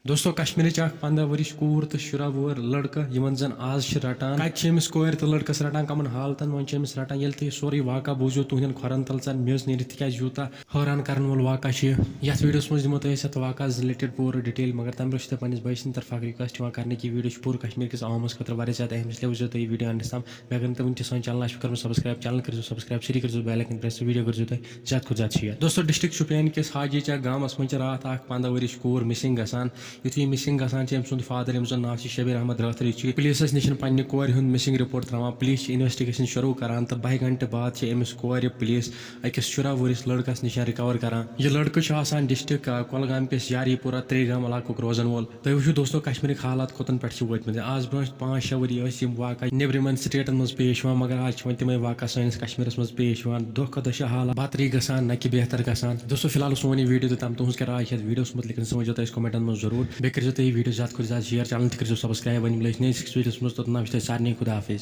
دوستو کشمیرچ 15 ورش کور تو 10 وُہر لڑکہ یمن زن آز رٹان کتہ امس کور تو لڑکس رٹان کمن حالتن من امس رٹان یل تھی سوری واقعہ بوزو تہندین کھورن تل ژن میز نیرت تکیاز یوتہ حیران کرن وول واقعہ یتھ ویڈیوس مز دمو تہس واقعہ رلیٹڈ پور ڈیٹیل مگر تمہ برونٛہہ چھُ پننس بٲے سٕنٛدِ طرفہٕ رِکویسٹ کرنے کہ ویڈیو پور کشمیر کس عوامس خاطر واریاہ زیادٕ اہم اسلیے وٕچھزیو تُہۍ ویڈیو انڈس تام مےٚ اگر نہٕ تُہۍ وٕنہِ تہِ سٲنۍ چینل آسہِ کٔرمٕژ سبسکرایب چینل کٔرزیو سبسکرایب سٲری کٔرزیو بیل آیکن پریس ویڈیو کٔرزیو تُہۍ زیادٕ کھۄتہٕ زیادٕ شیر دوستو ڈسٹرک شوپین کس حاجی چک گامس منٛز چھِ راتھ اکھ 15 ؤرِش کوٗر مِسنگ گژھان یُتھُے مِسنگ گژھان چھِ أمۍ سُنٛد فادر ییٚمِس زن ناو چھُ شبیر احمد رٲتھٕری چھُ پُلیٖسس نِش پننہِ کورِ ہُنٛد مِسنگ رِپورٹ تراوان پُلیٖس چھِ انویسٹِگیشن شروٗع کران تہٕ 12 گھنٹہٕ بعد چھِ أمِس کورِ پُلیٖس أکِس 14 ؤرِس لڑکس نِش رِکور کران یہِ لڑکہٕ چھُ آسان ڈسٹرک کۄلگامہِ کِس یاری پورہ ترٛیگام علاقُک روزن وول تُہۍ وٕچھِو دوستو کشمیرٕکۍ حالات کوٚتن پٮ۪ٹھ چھِ وٲتمٕتۍ آز برونٛہہ 5-6 ؤری ٲسۍ یِم واقعہ نیبرِمن سٹیٹن منٛز پیش یِوان مگر آز چھِ وۄنۍ تِمے واقعہ سٲنِس کشمیرس منٛز پیش یِوان دۄہ کھۄتہٕ دۄہ چھِ حالات بدترٕے گژھان نہ کہِ بہتر گژھان دوستو فی الحال سون یہِ ویڈیو تام تُہنٛز کیٛاہ راے چھِ یتھ ویڈیوس متعلق سمجھو تُہۍ أسۍ کومنٹن منٛز ضروٗر بیٚیہِ کٔرزیو تُہۍ یہِ ویڈیو زیادٕ کھۄتہٕ زیادٕ شیر چینل تہِ کٔرزیو سبسکرایب وۄنۍ مِلے أسۍ نٔیِس ویڈیوس منٛز توٚتام وٕچھو تۄہہِ سارنٕے خُدا حافظ